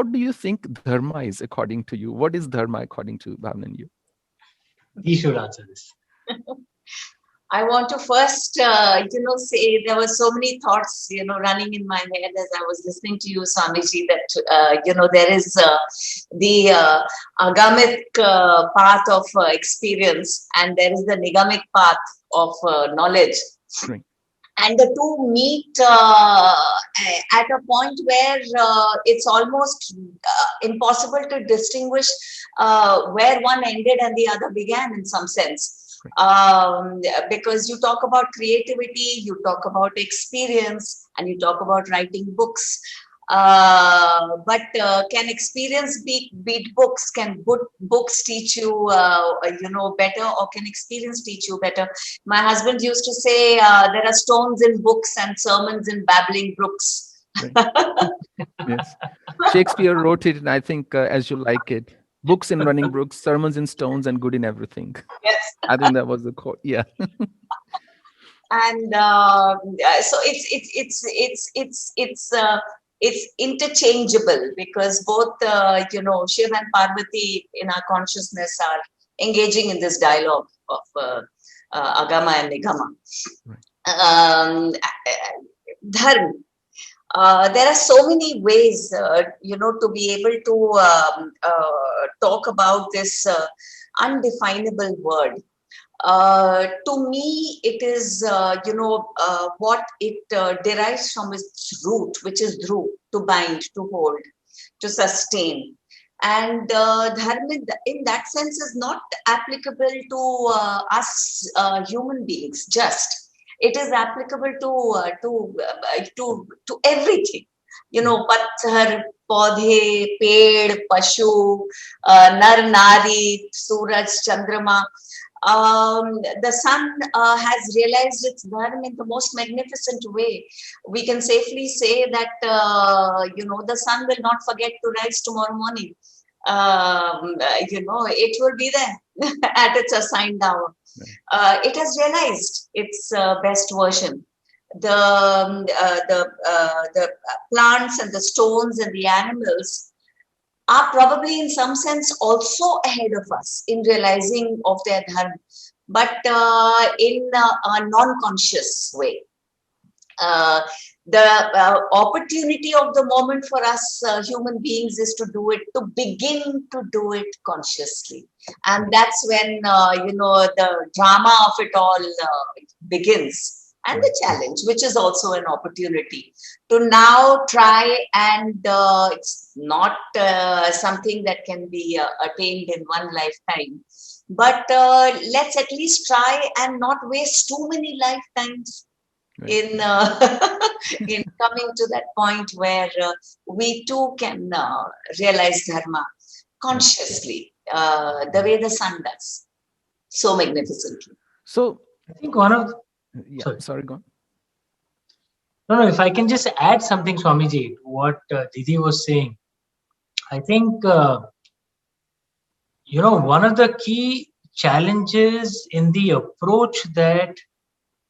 what do you think dharma is according to you? What is dharma according to Bhavna and you? We should answer this. I want to first, say there were so many thoughts, running in my head as I was listening to you, Swamiji, that, there is the agamik path of experience, and there is the nigamik path of knowledge. Right. And the two meet at a point where it's almost impossible to distinguish where one ended and the other began in some sense. Because you talk about creativity, you talk about experience, and you talk about writing books. But can experience beat books? Can books teach you, better, or can experience teach you better? My husband used to say, there are stones in books and sermons in babbling brooks. Right. Yes. Shakespeare wrote it, and I think as you like it. Books in running brooks, sermons in stones, and good in everything. Yes. I think that was the quote. Yeah. And so it's interchangeable, because both Shiv and Parvati in our consciousness are engaging in this dialogue of agama and nigama. Right. Dharma. There are so many ways, to be able to talk about this undefinable word. To me, it is, what it derives from its root, which is dhru, to bind, to hold, to sustain. And dharma, in that sense, is not applicable to us human beings, just. It is applicable to everything. Patthar, paudhe, ped, pashu, nar, nari, suraj, chandrama. The sun has realized its dharma in the most magnificent way. We can safely say that, the sun will not forget to rise tomorrow morning. It will be there at its assigned hour. It has realized its best version. The plants and the stones and the animals are probably in some sense also ahead of us in realizing of their dharma, but in a non-conscious way. The opportunity of the moment for us human beings is to do it, to begin to do it consciously. And that's when, the drama of it all begins. And the challenge, which is also an opportunity to now try and it's not something that can be attained in one lifetime. But let's at least try and not waste too many lifetimes in in coming to that point where we too can realize dharma consciously, the way the sun does so magnificently. So I think one of sorry, go on. No, if I can just add something, Swamiji, to what Didi was saying. I think, one of the key challenges in the approach that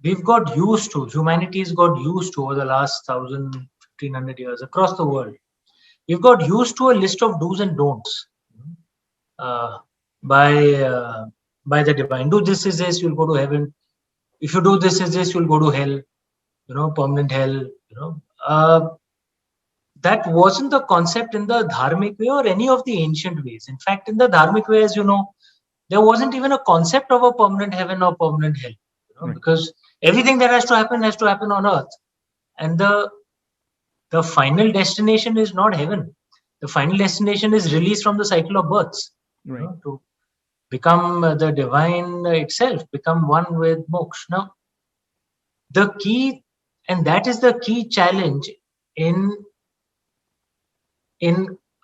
we've got used to, humanity's got used to over the last 1,500 years across the world. We've got used to a list of do's and don'ts by the divine. Do this is this, you'll go to heaven. If you do this is this, you'll go to hell. Permanent hell. That wasn't the concept in the dharmic way or any of the ancient ways. In fact, in the dharmic way, as you know, there wasn't even a concept of a permanent heaven or permanent hell. Because everything that has to happen on earth. And the final destination is not heaven. The final destination is release from the cycle of births. Right. To become the divine itself, become one with moksha. Now, the key, and that is the key challenge in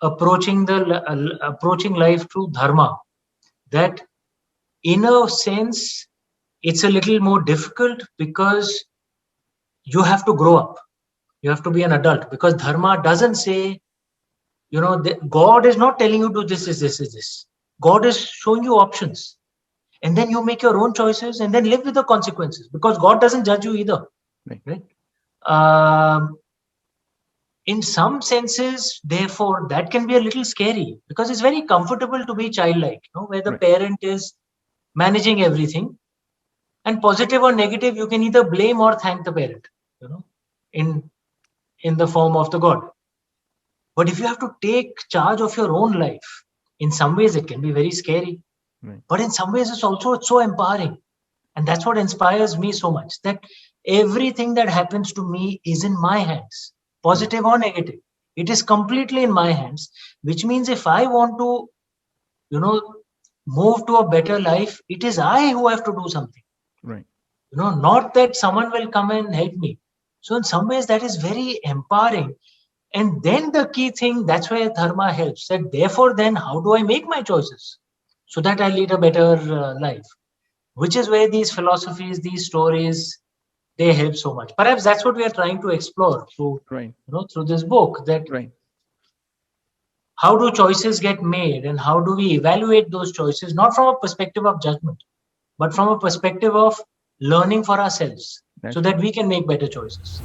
approaching life through dharma, that in a sense it's a little more difficult because you have to grow up, you have to be an adult, because dharma doesn't say, God is not telling you to do this. God is showing you options, and then you make your own choices and then live with the consequences, because God doesn't judge you either. Right? in some senses, therefore, that can be a little scary, because it's very comfortable to be childlike, where the Right. parent is managing everything, and positive or negative, you can either blame or thank the parent, in the form of the God. But if you have to take charge of your own life, in some ways it can be very scary. Right. But in some ways it's so empowering. And that's what inspires me so much, that everything that happens to me is in my hands, positive or negative. It is completely in my hands, which means if I want to, move to a better life, it is I who have to do something. Right. Not that someone will come and help me. So in some ways that is very empowering. And then the key thing, that's where Dharma helps. That therefore, then how do I make my choices so that I lead a better life? Which is where these philosophies, these stories, they help so much. Perhaps that's what we are trying to explore through, Right. through this book. That Right. how do choices get made, and how do we evaluate those choices, not from a perspective of judgment, but from a perspective of learning for ourselves, That's so that we can make better choices.